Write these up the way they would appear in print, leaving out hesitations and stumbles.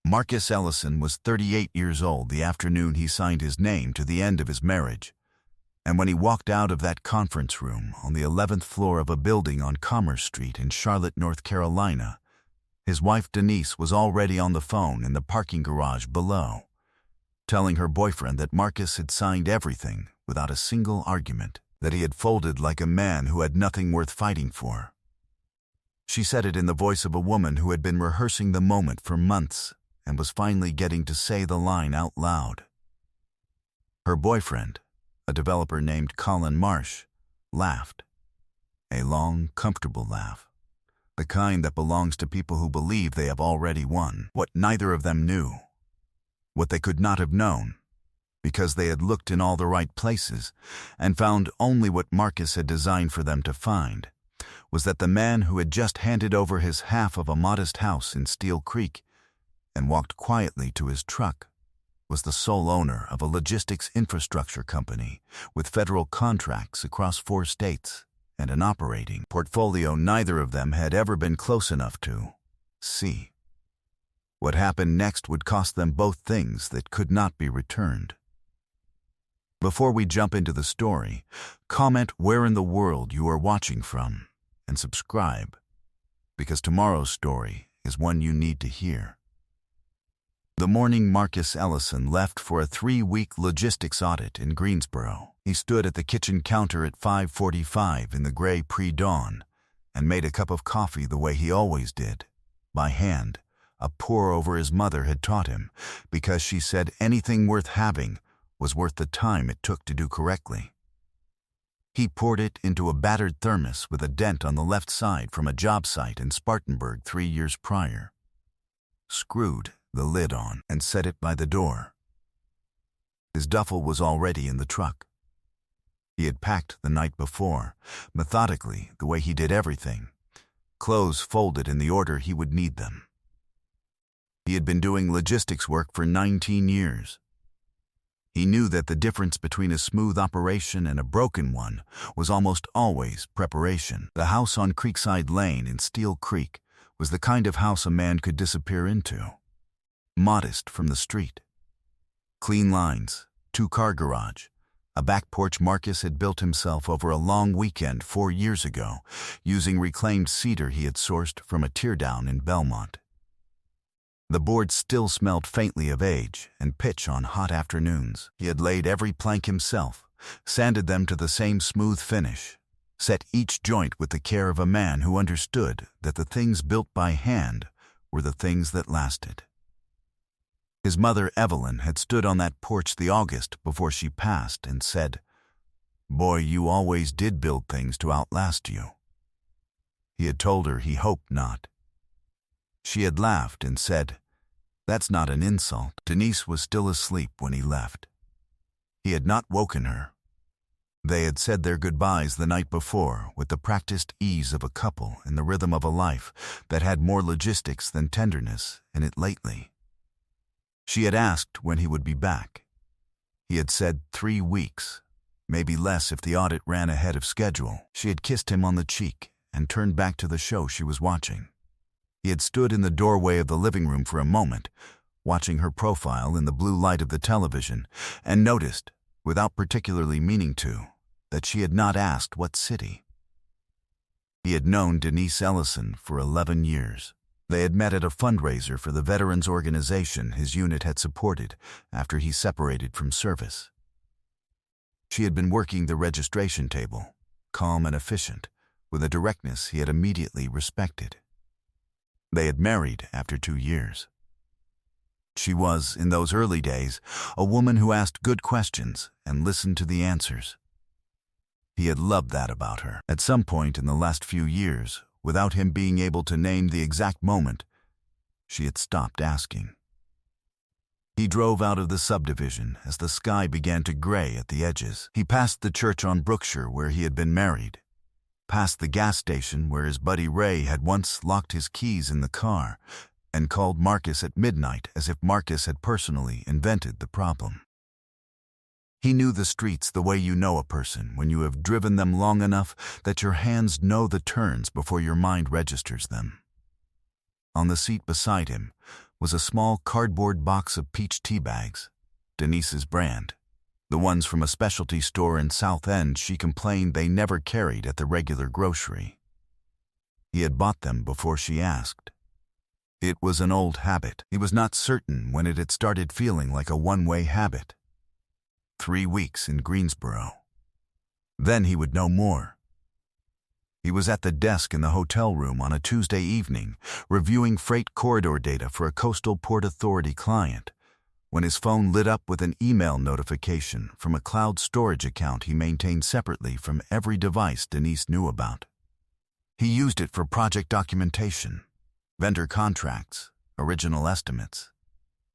Marcus Ellison was 38 years old the afternoon he signed his name to the end of his marriage, and when he walked out of that conference room on the 11th floor of a building on Commerce Street in Charlotte, North Carolina, his wife Denise was already on the phone in the parking garage below, telling her boyfriend that Marcus had signed everything without a single argument, that he had folded like a man who had nothing worth fighting for. She said it in the voice of a woman who had been rehearsing the moment for months and was finally getting to say the line out loud. Her boyfriend, a developer named Colin Marsh, laughed. A long, comfortable laugh. The kind that belongs to people who believe they have already won. What neither of them knew, what they could not have known, because they had looked in all the right places and found only what Marcus had designed for them to find, was that the man who had just handed over his half of a modest house in Steel Creek and walked quietly to his truck was the sole owner of a logistics infrastructure company with federal contracts across 4 states and an operating portfolio neither of them had ever been close enough to see. What happened next would cost them both things that could not be returned. Before we jump into the story, comment where in the world you are watching from and subscribe, because tomorrow's story is one you need to hear. The morning Marcus Ellison left for a 3-week logistics audit in Greensboro, he stood at the kitchen counter at 5:45 in the gray pre-dawn and made a cup of coffee the way he always did, by hand, a pour-over his mother had taught him, because she said anything worth having was worth the time it took to do correctly. He poured it into a battered thermos with a dent on the left side from a job site in Spartanburg 3 years prior, screwed the lid on, and set it by the door. His duffel was already in the truck. He had packed the night before, methodically, the way he did everything, clothes folded in the order he would need them. He had been doing logistics work for 19 years. He knew that the difference between a smooth operation and a broken one was almost always preparation. The house on Creekside Lane in Steel Creek was the kind of house a man could disappear into. Modest from the street. Clean lines, 2-car garage, a back porch Marcus had built himself over a long weekend 4 years ago, using reclaimed cedar he had sourced from a teardown in Belmont. The boards still smelled faintly of age and pitch on hot afternoons. He had laid every plank himself, sanded them to the same smooth finish, set each joint with the care of a man who understood that the things built by hand were the things that lasted. His mother, Evelyn, had stood on that porch the August before she passed and said, "Boy, you always did build things to outlast you." He had told her he hoped not. She had laughed and said, "That's not an insult." Denise was still asleep when he left. He had not woken her. They had said their goodbyes the night before with the practiced ease of a couple in the rhythm of a life that had more logistics than tenderness in it lately. She had asked when he would be back. He had said 3 weeks, maybe less if the audit ran ahead of schedule. She had kissed him on the cheek and turned back to the show she was watching. He had stood in the doorway of the living room for a moment, watching her profile in the blue light of the television, and noticed, without particularly meaning to, that she had not asked what city. He had known Denise Ellison for 11 years. They had met at a fundraiser for the veterans organization his unit had supported after he separated from service. She had been working the registration table, calm and efficient, with a directness he had immediately respected. They had married after 2 years. She was, in those early days, a woman who asked good questions and listened to the answers. He had loved that about her. At some point in the last few years, without him being able to name the exact moment, she had stopped asking. He drove out of the subdivision as the sky began to gray at the edges. He passed the church on Brookshire where he had been married, past the gas station where his buddy Ray had once locked his keys in the car and called Marcus at midnight as if Marcus had personally invented the problem. He knew the streets the way you know a person when you have driven them long enough that your hands know the turns before your mind registers them. On the seat beside him, was a small cardboard box of peach tea bags, Denise's brand. The ones from a specialty store in South End she complained they never carried at the regular grocery. He had bought them before she asked. It was an old habit. He was not certain when it had started feeling like a one-way habit. 3 weeks in Greensboro. Then he would know more. He was at the desk in the hotel room on a Tuesday evening, reviewing freight corridor data for a Coastal Port Authority client, when his phone lit up with an email notification from a cloud storage account he maintained separately from every device Denise knew about. He used it for project documentation, vendor contracts, original estimates.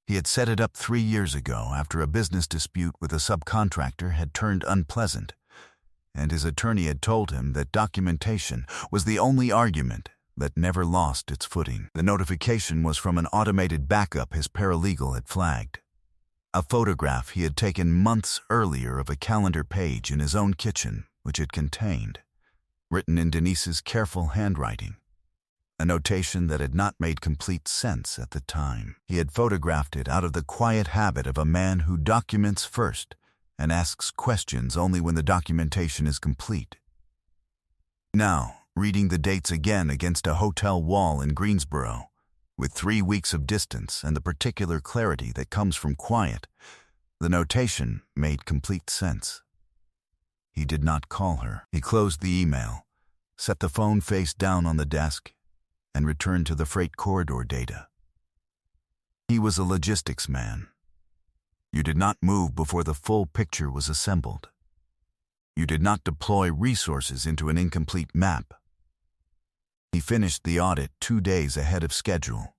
He had set it up 3 years ago after a business dispute with a subcontractor had turned unpleasant, and his attorney had told him that documentation was the only argument that never lost its footing. The notification was from an automated backup his paralegal had flagged. A photograph he had taken months earlier of a calendar page in his own kitchen, which it contained, written in Denise's careful handwriting, a notation that had not made complete sense at the time. He had photographed it out of the quiet habit of a man who documents first and asks questions only when the documentation is complete. Now, reading the dates again against a hotel wall in Greensboro, with 3 weeks of distance and the particular clarity that comes from quiet, the notation made complete sense. He did not call her. He closed the email, set the phone face down on the desk, and returned to the freight corridor data. He was a logistics man. You did not move before the full picture was assembled. You did not deploy resources into an incomplete map. He finished the audit 2 days ahead of schedule.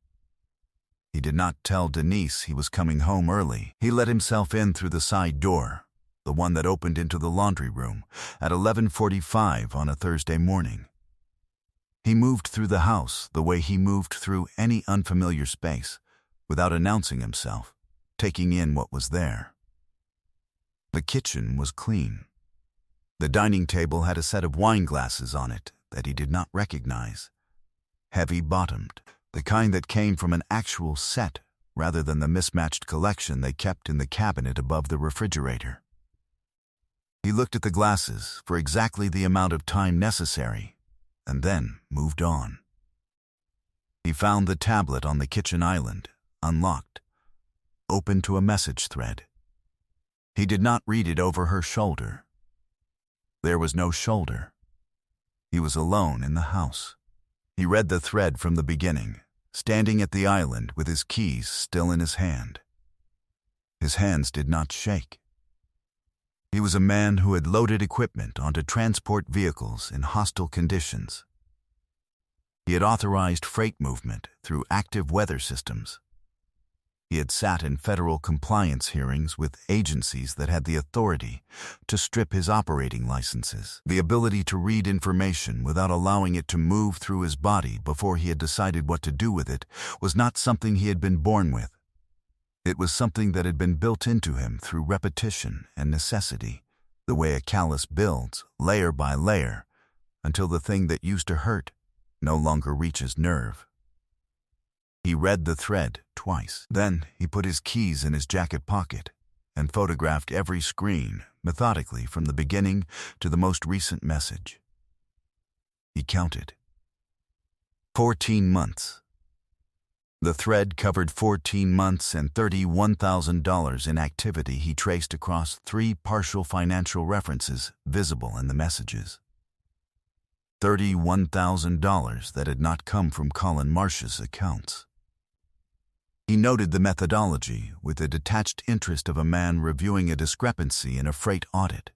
He did not tell Denise he was coming home early. He let himself in through the side door, the one that opened into the laundry room, at 11:45 on a Thursday morning. He moved through the house the way he moved through any unfamiliar space, without announcing himself, taking in what was there. The kitchen was clean. The dining table had a set of wine glasses on it that he did not recognize, heavy-bottomed, the kind that came from an actual set rather than the mismatched collection they kept in the cabinet above the refrigerator. He looked at the glasses for exactly the amount of time necessary, and then moved on. He found the tablet on the kitchen island, unlocked, open to a message thread. He did not read it over her shoulder. There was no shoulder. He was alone in the house. He read the thread from the beginning, standing at the island with his keys still in his hand. His hands did not shake. He was a man who had loaded equipment onto transport vehicles in hostile conditions. He had authorized freight movement through active weather systems. He had sat in federal compliance hearings with agencies that had the authority to strip his operating licenses. The ability to read information without allowing it to move through his body before he had decided what to do with it was not something he had been born with. It was something that had been built into him through repetition and necessity, the way a callus builds, layer by layer, until the thing that used to hurt no longer reaches nerve. He read the thread twice. Then he put his keys in his jacket pocket and photographed every screen methodically from the beginning to the most recent message. He counted. 14 months. The thread covered 14 months and $31,000 in activity he traced across 3 partial financial references visible in the messages. $31,000 that had not come from Colin Marsh's accounts. He noted the methodology with the detached interest of a man reviewing a discrepancy in a freight audit.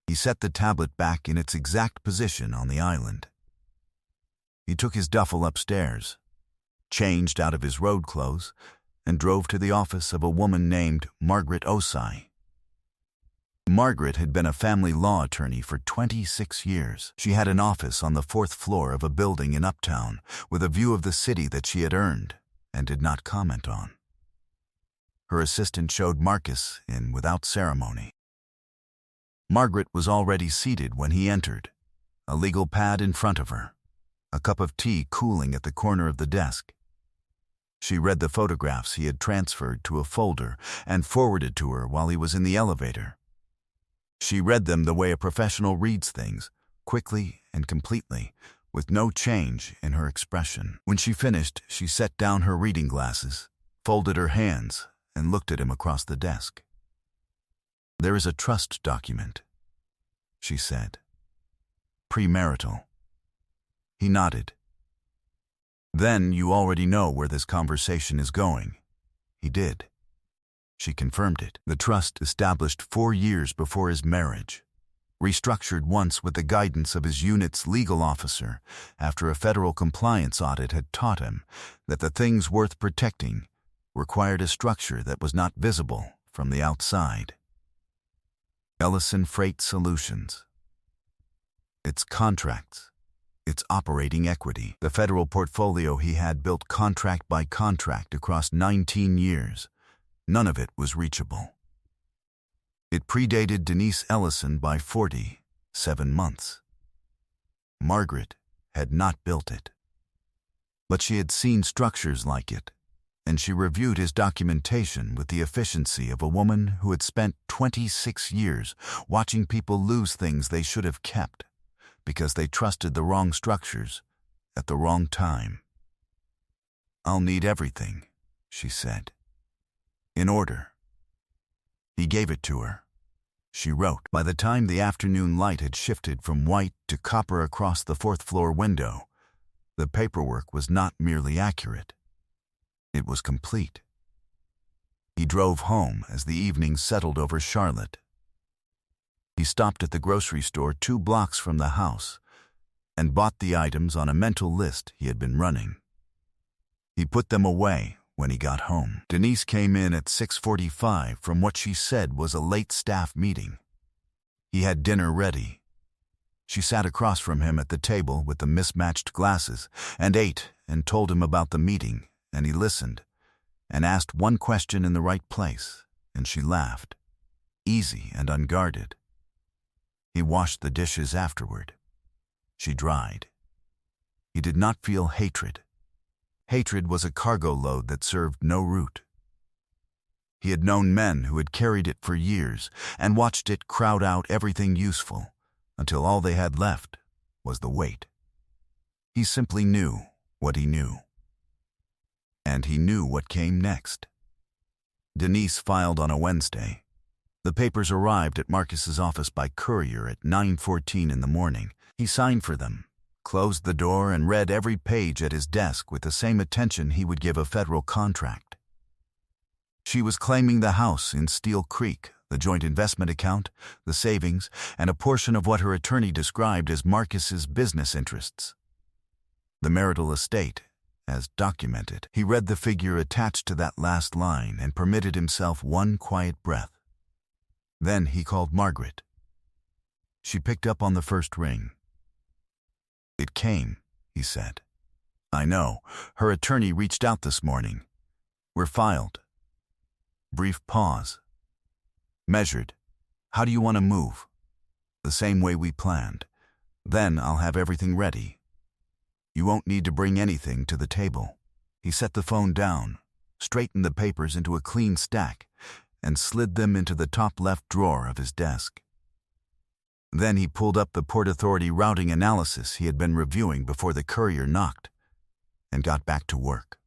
He set the tablet back in its exact position on the island. He took his duffel upstairs, changed out of his road clothes, and drove to the office of a woman named Margaret Osai. Margaret had been a family law attorney for 26 years. She had an office on the 4th floor of a building in Uptown with a view of the city that she had earned and did not comment on. Her assistant showed Marcus in without ceremony. Margaret was already seated when he entered, a legal pad in front of her, a cup of tea cooling at the corner of the desk. She read the photographs he had transferred to a folder and forwarded to her while he was in the elevator. She read them the way a professional reads things, quickly and completely, with no change in her expression. When she finished, she set down her reading glasses, folded her hands, and looked at him across the desk. "There is a trust document," she said. "Premarital." He nodded. "Then you already know where this conversation is going." He did. She confirmed it. The trust established 4 years before his marriage, restructured once with the guidance of his unit's legal officer after a federal compliance audit had taught him that the things worth protecting required a structure that was not visible from the outside. Ellison Freight Solutions. Its contracts, its operating equity, the federal portfolio he had built contract by contract across 19 years, none of it was reachable. It predated Denise Ellison by 47 months. Margaret had not built it. But she had seen structures like it, and she reviewed his documentation with the efficiency of a woman who had spent 26 years watching people lose things they should have kept because they trusted the wrong structures at the wrong time. "I'll need everything," she said. "In order." He gave it to her. She wrote. By the time the afternoon light had shifted from white to copper across the 4th-floor window, the paperwork was not merely accurate. It was complete. He drove home as the evening settled over Charlotte. He stopped at the grocery store 2 blocks from the house and bought the items on a mental list he had been running. He put them away when he got home. Denise came in at 6:45 from what she said was a late staff meeting. He had dinner ready. She sat across from him at the table with the mismatched glasses and ate and told him about the meeting, and he listened and asked one question in the right place, and she laughed, easy and unguarded. He washed the dishes afterward. She dried. He did not feel hatred. Hatred was a cargo load that served no route. He had known men who had carried it for years and watched it crowd out everything useful until all they had left was the weight. He simply knew what he knew. And he knew what came next. Denise filed on a Wednesday. The papers arrived at Marcus's office by courier at 9:14 in the morning. He signed for them, closed the door, and read every page at his desk with the same attention he would give a federal contract. She was claiming the house in Steel Creek, the joint investment account, the savings, and a portion of what her attorney described as Marcus's business interests. The marital estate, as documented. He read the figure attached to that last line and permitted himself one quiet breath. Then he called Margaret. She picked up on the first ring. "It came," he said. "I know. Her attorney reached out this morning. We're filed." Brief pause. Measured. "How do you want to move?" "The same way we planned. Then I'll have everything ready. You won't need to bring anything to the table." He set the phone down, straightened the papers into a clean stack, and slid them into the top left drawer of his desk. Then he pulled up the Port Authority routing analysis he had been reviewing before the courier knocked, and got back to work.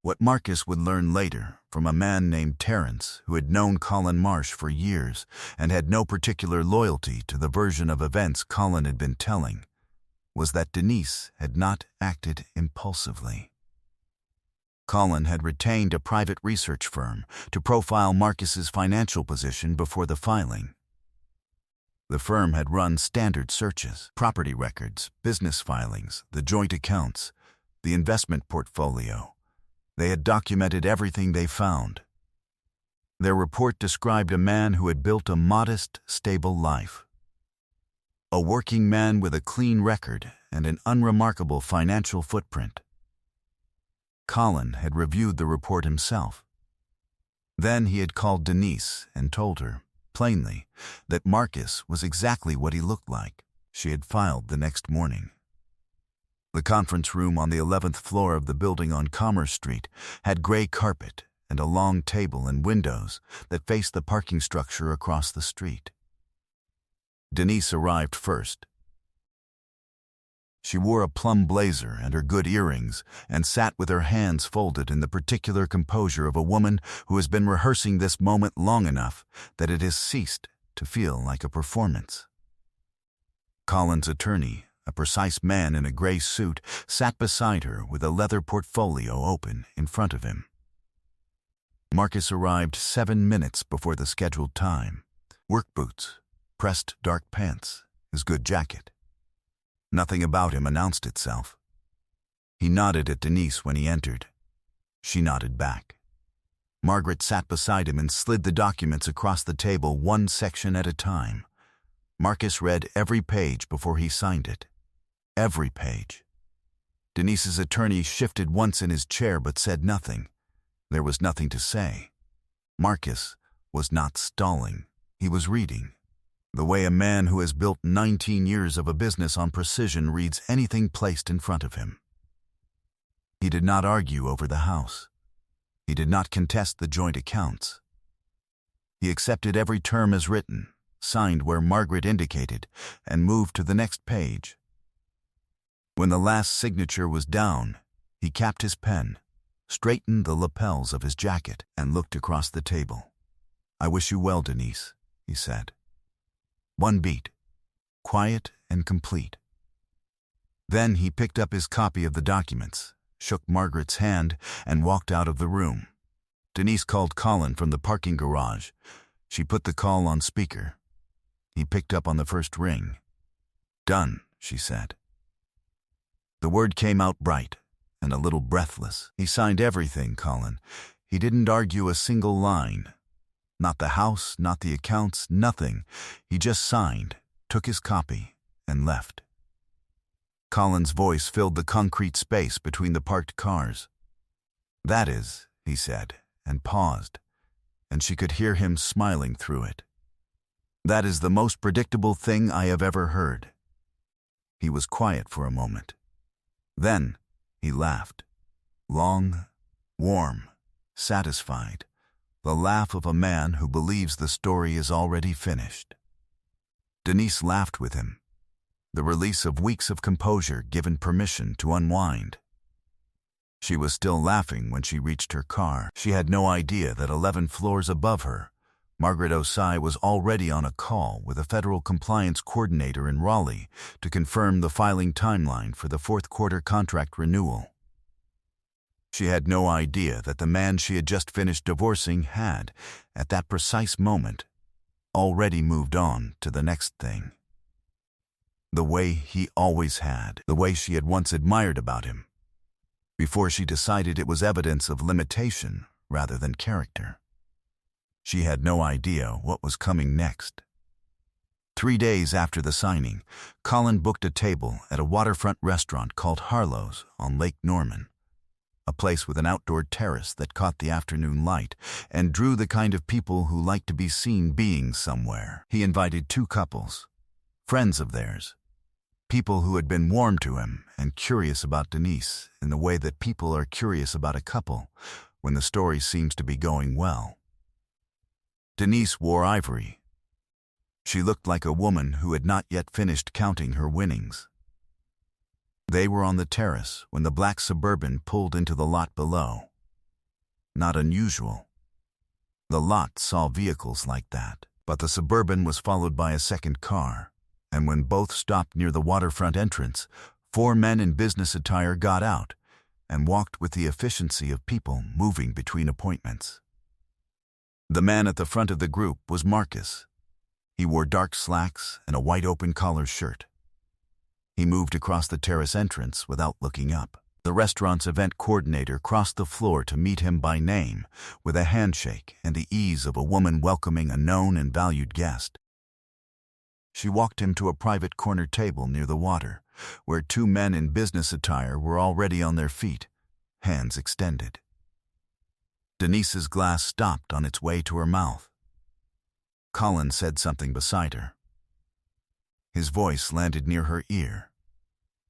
What Marcus would learn later from a man named Terrence who had known Colin Marsh for years and had no particular loyalty to the version of events Colin had been telling was that Denise had not acted impulsively. Colin had retained a private research firm to profile Marcus's financial position before the filing. The firm had run standard searches, property records, business filings, the joint accounts, the investment portfolio. They had documented everything they found. Their report described a man who had built a modest, stable life. A working man with a clean record and an unremarkable financial footprint. Colin had reviewed the report himself. Then he had called Denise and told her, plainly, that Marcus was exactly what he looked like. She had filed the next morning. The conference room on the 11th floor of the building on Commerce Street had gray carpet and a long table and windows that faced the parking structure across the street. Denise arrived first. She wore a plum blazer and her good earrings and sat with her hands folded in the particular composure of a woman who has been rehearsing this moment long enough that it has ceased to feel like a performance. Colin's attorney, a precise man in a gray suit, sat beside her with a leather portfolio open in front of him. Marcus arrived 7 minutes before the scheduled time. Work boots, pressed dark pants, his good jacket. Nothing about him announced itself. He nodded at Denise when he entered. She nodded back. Margaret sat beside him and slid the documents across the table one section at a time. Marcus read every page before he signed it. Every page. Denise's attorney shifted once in his chair but said nothing. There was nothing to say. Marcus was not stalling. He was reading. The way a man who has built 19 years of a business on precision reads anything placed in front of him. He did not argue over the house. He did not contest the joint accounts. He accepted every term as written, signed where Margaret indicated, and moved to the next page. When the last signature was down, he capped his pen, straightened the lapels of his jacket, and looked across the table. "I wish you well, Denise," he said. One beat, quiet and complete. Then he picked up his copy of the documents, shook Margaret's hand, and walked out of the room. Denise called Colin from the parking garage. She put the call on speaker. He picked up on the first ring. "Done," she said. The word came out bright and a little breathless. He signed everything, Colin. He didn't argue a single line. Not the house, not the accounts, nothing. He just signed, took his copy, and left. Colin's voice filled the concrete space between the parked cars. "That is," he said, and paused, and she could hear him smiling through it. "That is the most predictable thing I have ever heard." He was quiet for a moment. Then he laughed. Long, warm, satisfied. The laugh of a man who believes the story is already finished. Denise laughed with him. The release of weeks of composure given permission to unwind. She was still laughing when she reached her car. She had no idea that 11 floors above her, Margaret Osai was already on a call with a federal compliance coordinator in Raleigh to confirm the filing timeline for the fourth quarter contract renewal. She had no idea that the man she had just finished divorcing had, at that precise moment, already moved on to the next thing. The way he always had, the way she had once admired about him, before she decided it was evidence of limitation rather than character. She had no idea what was coming next. 3 days after the signing, Colin booked a table at a waterfront restaurant called Harlow's on Lake Norman, a place with an outdoor terrace that caught the afternoon light and drew the kind of people who liked to be seen being somewhere. He invited 2 couples, friends of theirs, people who had been warm to him and curious about Denise in the way that people are curious about a couple when the story seems to be going well. Denise wore ivory. She looked like a woman who had not yet finished counting her winnings. They were on the terrace when the black Suburban pulled into the lot below. Not unusual. The lot saw vehicles like that, but the Suburban was followed by a second car, and when both stopped near the waterfront entrance, 4 men in business attire got out and walked with the efficiency of people moving between appointments. The man at the front of the group was Marcus. He wore dark slacks and a white open-collar shirt. He moved across the terrace entrance without looking up. The restaurant's event coordinator crossed the floor to meet him by name, with a handshake and the ease of a woman welcoming a known and valued guest. She walked him to a private corner table near the water, where 2 men in business attire were already on their feet, hands extended. Denise's glass stopped on its way to her mouth. Colin said something beside her. His voice landed near her ear.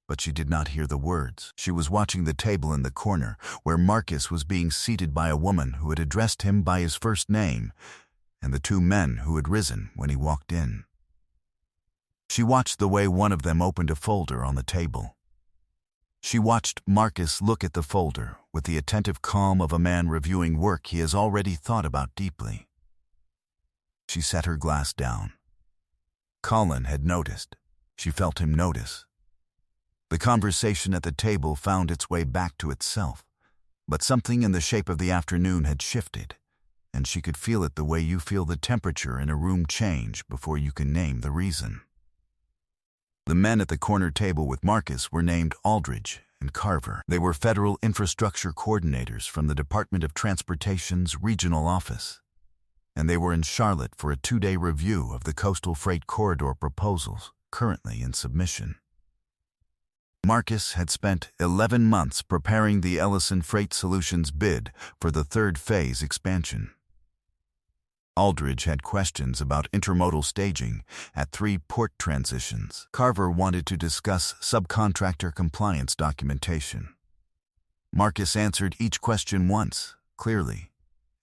but she did not hear the words. She was watching the table in the corner, where Marcus was being seated by a woman who had addressed him by his first name, and the two men who had risen when he walked in. She watched the way one of them opened a folder on the table. She watched Marcus look at the folder with the attentive calm of a man reviewing work he has already thought about deeply. She set her glass down. Colin had noticed. She felt him notice. The conversation at the table found its way back to itself, but something in the shape of the afternoon had shifted, and she could feel it the way you feel the temperature in a room change before you can name the reason. The men at the corner table with Marcus were named Aldridge and Carver. They were federal infrastructure coordinators from the Department of Transportation's regional office, and they were in Charlotte for a 2-day review of the coastal freight corridor proposals currently in submission. Marcus had spent 11 months preparing the Ellison Freight Solutions bid for the third phase expansion. Aldridge had questions about intermodal staging at 3 port transitions. Carver wanted to discuss subcontractor compliance documentation. Marcus answered each question once, clearly,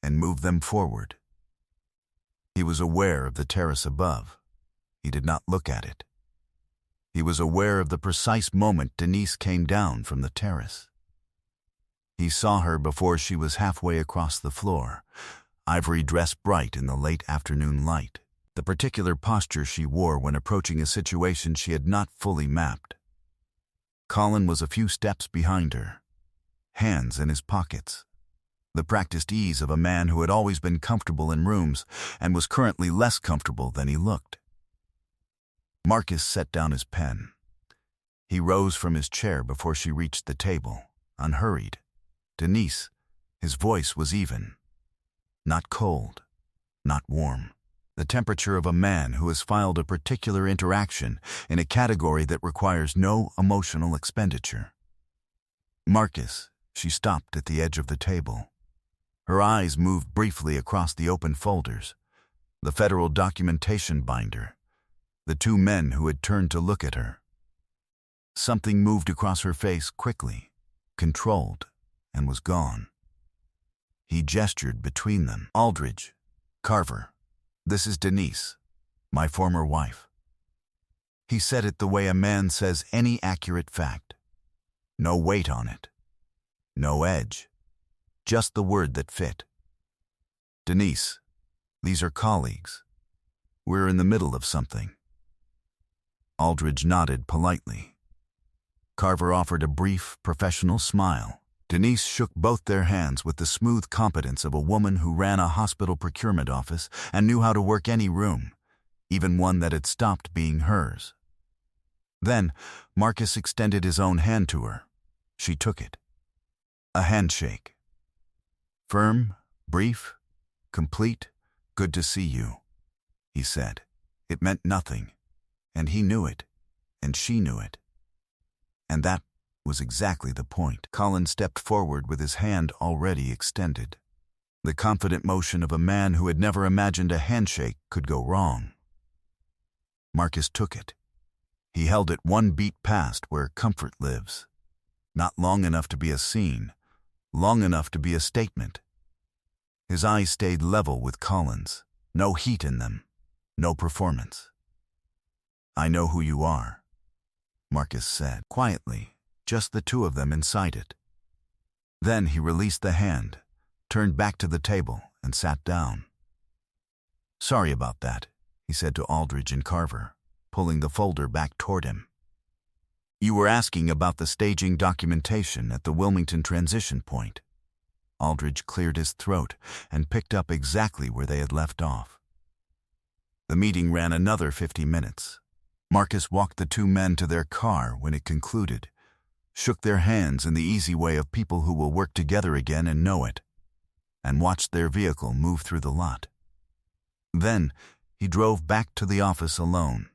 and moved them forward. He was aware of the terrace above. He did not look at it. He was aware of the precise moment Denise came down from the terrace. He saw her before she was halfway across the floor, ivory dress bright in the late afternoon light, the particular posture she wore when approaching a situation she had not fully mapped. Colin was a few steps behind her, hands in his pockets, the practiced ease of a man who had always been comfortable in rooms and was currently less comfortable than he looked. Marcus set down his pen. He rose from his chair before she reached the table, unhurried. Denise, his voice was even. Not cold, not warm. The temperature of a man who has filed a particular interaction in a category that requires no emotional expenditure. Marcus, she stopped at the edge of the table. Her eyes moved briefly across the open folders, the federal documentation binder, the two men who had turned to look at her. Something moved across her face quickly, controlled, and was gone. He gestured between them. Aldridge, Carver, this is Denise, my former wife. He said it the way a man says any accurate fact. No weight on it. No edge. Just the word that fit. Denise, these are colleagues. We're in the middle of something. Aldridge nodded politely. Carver offered a brief, professional smile. Denise shook both their hands with the smooth competence of a woman who ran a hospital procurement office and knew how to work any room, even one that had stopped being hers. Then, Marcus extended his own hand to her. She took it. A handshake. Firm, brief, complete, good to see you, he said. It meant nothing, and he knew it, and she knew it. And that was exactly the point. Colin stepped forward with his hand already extended. The confident motion of a man who had never imagined a handshake could go wrong. Marcus took it. He held it 1 beat past where comfort lives. Not long enough to be a scene, long enough to be a statement. His eyes stayed level with Colin's, no heat in them, no performance. I know who you are, Marcus said, quietly. Just the two of them inside it. Then he released the hand, turned back to the table, and sat down. Sorry about that, he said to Aldridge and Carver, pulling the folder back toward him. You were asking about the staging documentation at the Wilmington transition point. Aldridge cleared his throat and picked up exactly where they had left off. The meeting ran another 50 minutes. Marcus walked the two men to their car when it concluded, shook their hands in the easy way of people who will work together again and know it, and watched their vehicle move through the lot. Then he drove back to the office alone.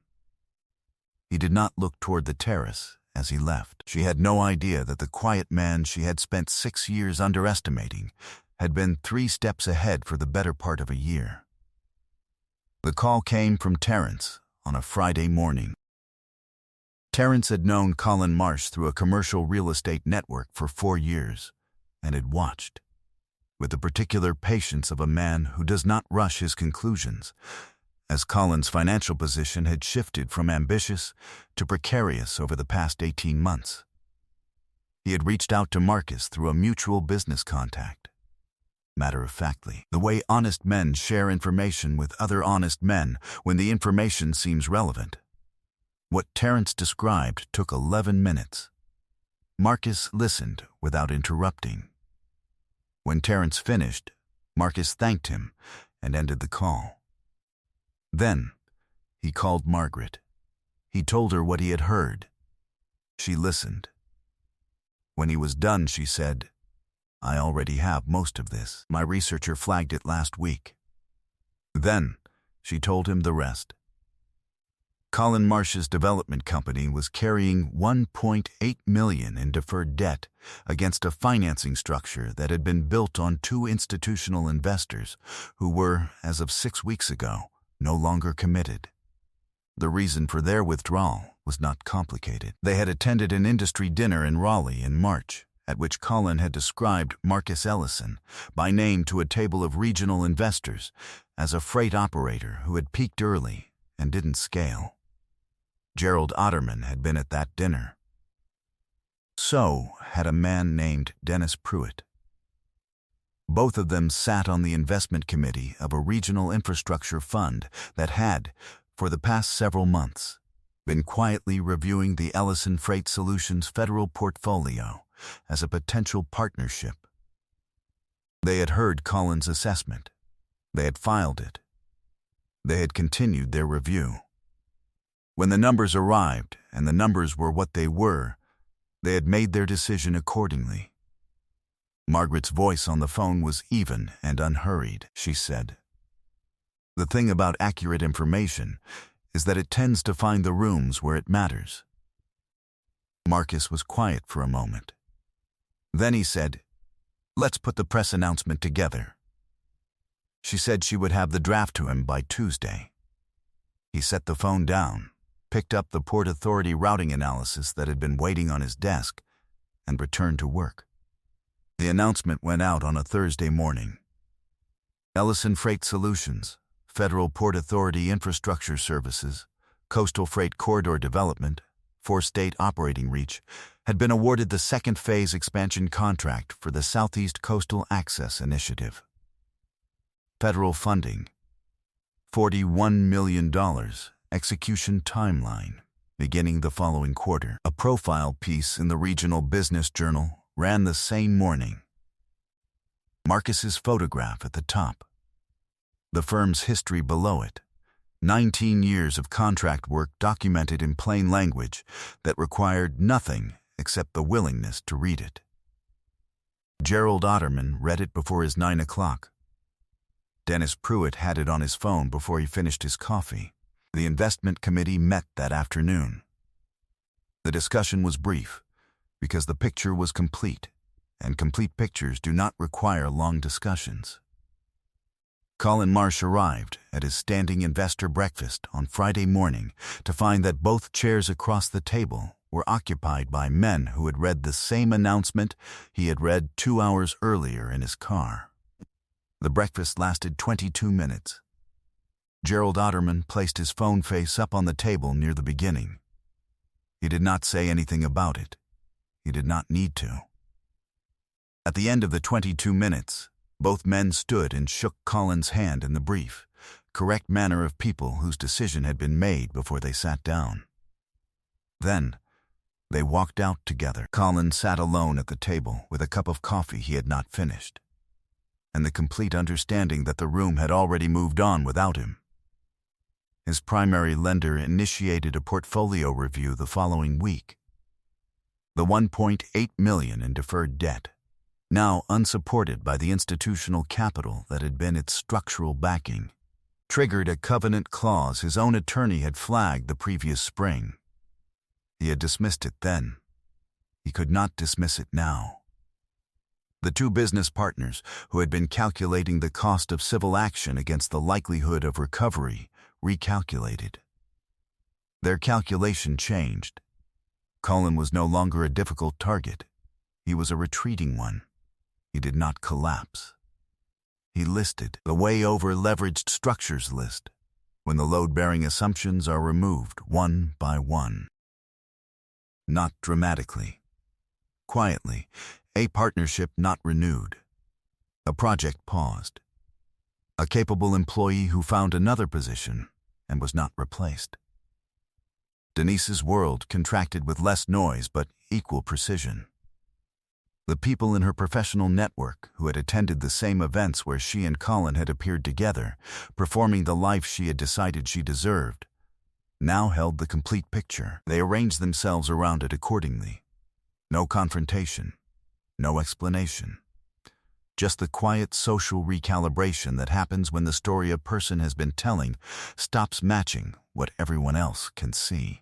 He did not look toward the terrace as he left. She had no idea that the quiet man she had spent 6 years underestimating had been 3 steps ahead for the better part of a year. The call came from Terrence on a Friday morning. Terrence had known Colin Marsh through a commercial real estate network for 4 years and had watched, with the particular patience of a man who does not rush his conclusions, as Colin's financial position had shifted from ambitious to precarious over the past 18 months. He had reached out to Marcus through a mutual business contact. Matter-of-factly, the way honest men share information with other honest men when the information seems relevant. What Terrence described took 11 minutes. Marcus listened without interrupting. When Terrence finished, Marcus thanked him and ended the call. Then, he called Margaret. He told her what he had heard. She listened. When he was done, she said, "I already have most of this. My researcher flagged it last week." Then, she told him the rest. Colin Marsh's development company was carrying $1.8 million in deferred debt against a financing structure that had been built on 2 institutional investors who were, as of 6 weeks ago, no longer committed. The reason for their withdrawal was not complicated. They had attended an industry dinner in Raleigh in March, at which Colin had described Marcus Ellison by name to a table of regional investors as a freight operator who had peaked early and didn't scale. Gerald Otterman had been at that dinner. So had a man named Dennis Pruitt. Both of them sat on the investment committee of a regional infrastructure fund that had, for the past several months, been quietly reviewing the Ellison Freight Solutions federal portfolio as a potential partnership. They had heard Colin's assessment. They had filed it. They had continued their review. When the numbers arrived, and the numbers were what they were, they had made their decision accordingly. Margaret's voice on the phone was even and unhurried. She said, "The thing about accurate information is that it tends to find the rooms where it matters." Marcus was quiet for a moment. Then he said, "Let's put the press announcement together." She said she would have the draft to him by Tuesday. He set the phone down, picked up the Port Authority routing analysis that had been waiting on his desk, and returned to work. The announcement went out on a Thursday morning. Ellison Freight Solutions, Federal Port Authority Infrastructure Services, Coastal Freight Corridor Development, 4-state operating reach, had been awarded the second phase expansion contract for the Southeast Coastal Access Initiative. Federal funding, $41 million. Execution timeline, beginning the following quarter. A profile piece in the Regional Business Journal ran the same morning. Marcus's photograph at the top. The firm's history below it. 19 years of contract work documented in plain language that required nothing except the willingness to read it. Gerald Otterman read it before his 9 o'clock. Dennis Pruitt had it on his phone before he finished his coffee. The investment committee met that afternoon. The discussion was brief, because the picture was complete, and complete pictures do not require long discussions. Colin Marsh arrived at his standing investor breakfast on Friday morning to find that both chairs across the table were occupied by men who had read the same announcement he had read 2 hours earlier in his car. The breakfast lasted 22 minutes. Gerald Otterman placed his phone face up on the table near the beginning. He did not say anything about it. He did not need to. At the end of the 22 minutes, both men stood and shook Colin's hand in the brief, correct manner of people whose decision had been made before they sat down. Then, they walked out together. Colin sat alone at the table with a cup of coffee he had not finished, and the complete understanding that the room had already moved on without him. His primary lender initiated a portfolio review the following week. The $1.8 million in deferred debt, now unsupported by the institutional capital that had been its structural backing, triggered a covenant clause his own attorney had flagged the previous spring. He had dismissed it then. He could not dismiss it now. The 2 business partners who had been calculating the cost of civil action against the likelihood of recovery recalculated. Their calculation changed. Colin was no longer a difficult target. He was a retreating one. He did not collapse. He listed the way over leveraged structures list, when the load-bearing assumptions are removed one by one. Not dramatically. Quietly, a partnership not renewed. A project paused. A capable employee who found another position and was not replaced. Denise's world contracted with less noise but equal precision. The people in her professional network who had attended the same events where she and Colin had appeared together, performing the life she had decided she deserved, now held the complete picture. They arranged themselves around it accordingly. No confrontation, no explanation. Just the quiet social recalibration that happens when the story a person has been telling stops matching what everyone else can see.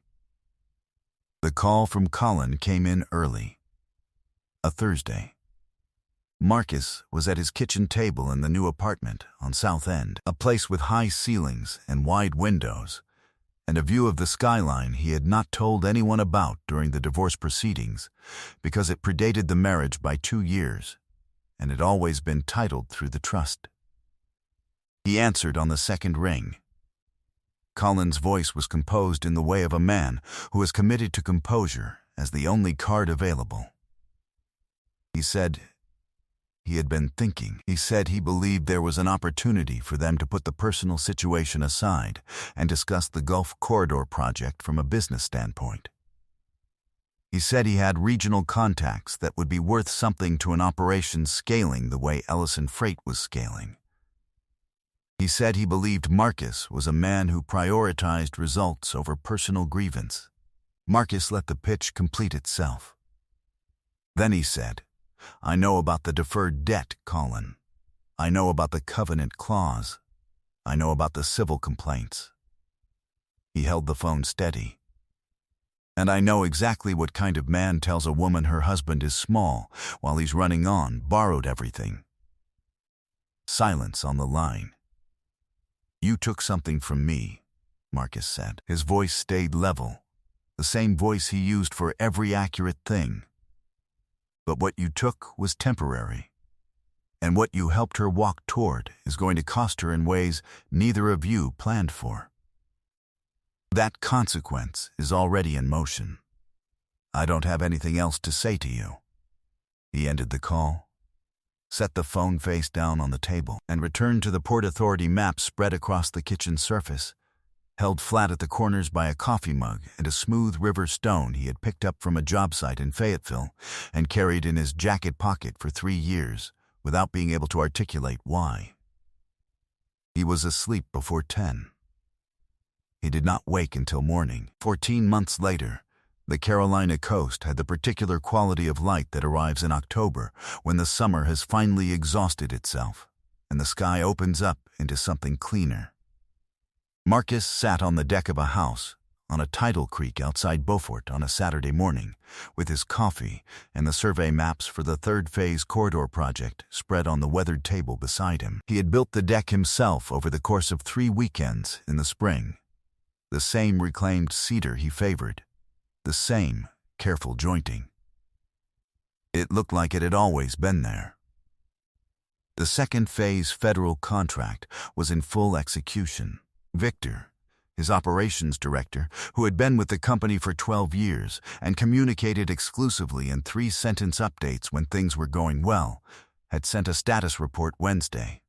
The call from Colin came in early. A Thursday. Marcus was at his kitchen table in the new apartment on South End, a place with high ceilings and wide windows, and a view of the skyline he had not told anyone about during the divorce proceedings because it predated the marriage by 2 years and had always been titled through the trust. He answered on the second ring. Colin's voice was composed in the way of a man who is committed to composure as the only card available. He said he had been thinking. He said he believed there was an opportunity for them to put the personal situation aside and discuss the Gulf Corridor project from a business standpoint. He said he had regional contacts that would be worth something to an operation scaling the way Ellison Freight was scaling. He said he believed Marcus was a man who prioritized results over personal grievance. Marcus let the pitch complete itself. Then he said, "I know about the deferred debt, Colin. I know about the covenant clause. I know about the civil complaints." He held the phone steady. "And I know exactly what kind of man tells a woman her husband is small while he's running on, borrowed everything." Silence on the line. "You took something from me," Marcus said. His voice stayed level, the same voice he used for every accurate thing. "But what you took was temporary, and what you helped her walk toward is going to cost her in ways neither of you planned for. That consequence is already in motion. I don't have anything else to say to you." He ended the call, set the phone face down on the table, and returned to the Port Authority map spread across the kitchen surface, held flat at the corners by a coffee mug and a smooth river stone he had picked up from a job site in Fayetteville and carried in his jacket pocket for 3 years without being able to articulate why. He was asleep before 10. He did not wake until morning. 14 months later, the Carolina coast had the particular quality of light that arrives in October when the summer has finally exhausted itself and the sky opens up into something cleaner. Marcus sat on the deck of a house on a tidal creek outside Beaufort on a Saturday morning with his coffee and the survey maps for the third phase corridor project spread on the weathered table beside him. He had built the deck himself over the course of 3 weekends in the spring. The same reclaimed cedar he favored, the same careful jointing. It looked like it had always been there. The second phase federal contract was in full execution. Victor, his operations director, who had been with the company for 12 years and communicated exclusively in 3-sentence updates when things were going well, had sent a status report Wednesday.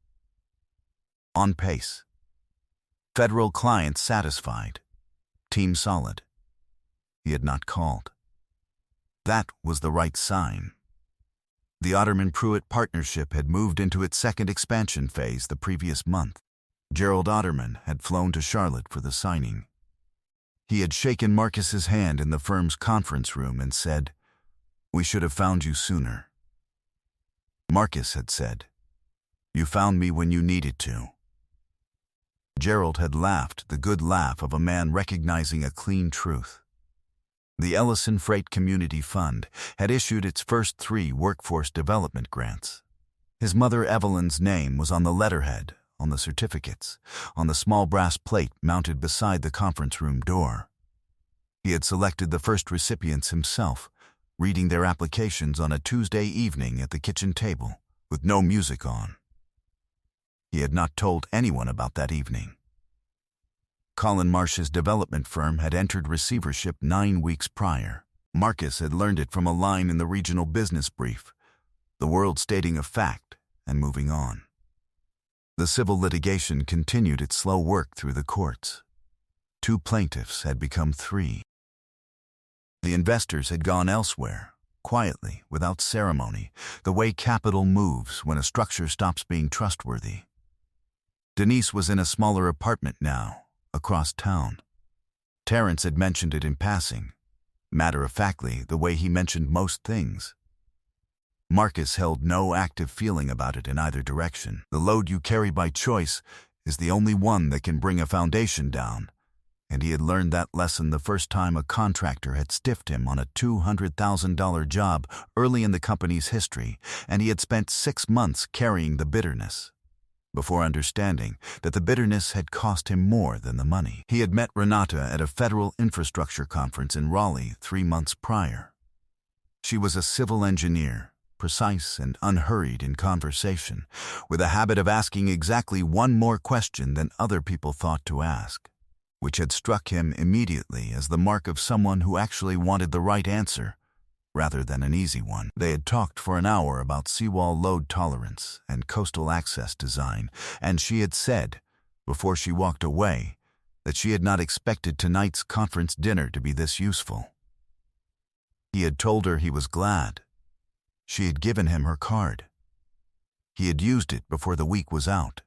On pace. Federal client satisfied. Team solid. He had not called. That was the right sign. The Otterman-Pruitt partnership had moved into its second expansion phase the previous month. Gerald Otterman had flown to Charlotte for the signing. He had shaken Marcus's hand in the firm's conference room and said, "We should have found you sooner." Marcus had said, "You found me when you needed to." Gerald had laughed the good laugh of a man recognizing a clean truth. The Ellison Freight Community Fund had issued its first 3 workforce development grants. His mother Evelyn's name was on the letterhead, on the certificates, on the small brass plate mounted beside the conference room door. He had selected the first recipients himself, reading their applications on a Tuesday evening at the kitchen table, with no music on. He had not told anyone about that evening. Colin Marsh's development firm had entered receivership 9 weeks prior. Marcus had learned it from a line in the regional business brief, the world stating a fact and moving on. The civil litigation continued its slow work through the courts. 2 plaintiffs had become 3. The investors had gone elsewhere, quietly, without ceremony, the way capital moves when a structure stops being trustworthy. Denise was in a smaller apartment now, across town. Terrence had mentioned it in passing, matter-of-factly, the way he mentioned most things. Marcus held no active feeling about it in either direction. The load you carry by choice is the only one that can bring a foundation down, and he had learned that lesson the first time a contractor had stiffed him on a $200,000 job early in the company's history, and he had spent 6 months carrying the bitterness, before understanding that the bitterness had cost him more than the money. He had met Renata at a federal infrastructure conference in Raleigh 3 months prior. She was a civil engineer, precise and unhurried in conversation, with a habit of asking exactly one more question than other people thought to ask, which had struck him immediately as the mark of someone who actually wanted the right answer, rather than an easy one. They had talked for an hour about seawall load tolerance and coastal access design, and she had said, before she walked away, that she had not expected tonight's conference dinner to be this useful. He had told her he was glad. She had given him her card. He had used it before the week was out.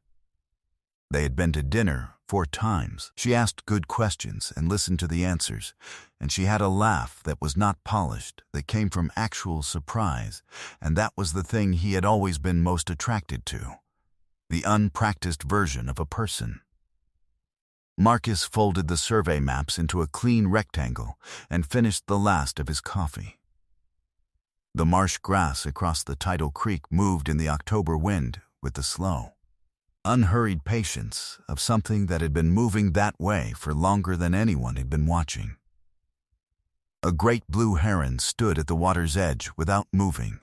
They had been to dinner 4 times. She asked good questions and listened to the answers, and she had a laugh that was not polished, that came from actual surprise, and that was the thing he had always been most attracted to, the unpracticed version of a person. Marcus folded the survey maps into a clean rectangle and finished the last of his coffee. The marsh grass across the tidal creek moved in the October wind with the slow, unhurried patience of something that had been moving that way for longer than anyone had been watching. A great blue heron stood at the water's edge without moving,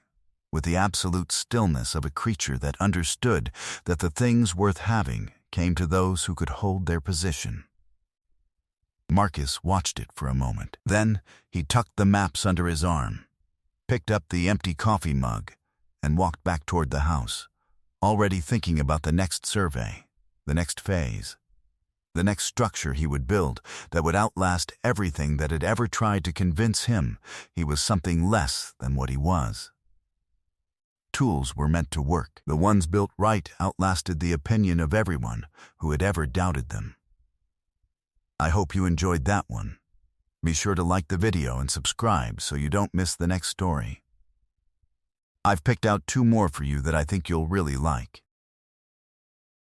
with the absolute stillness of a creature that understood that the things worth having came to those who could hold their position. Marcus watched it for a moment. Then he tucked the maps under his arm, picked up the empty coffee mug, and walked back toward the house, already thinking about the next survey, the next phase, the next structure he would build that would outlast everything that had ever tried to convince him he was something less than what he was. Tools were meant to work. The ones built right outlasted the opinion of everyone who had ever doubted them. I hope you enjoyed that one. Be sure to like the video and subscribe so you don't miss the next story. I've picked out 2 more for you that I think you'll really like.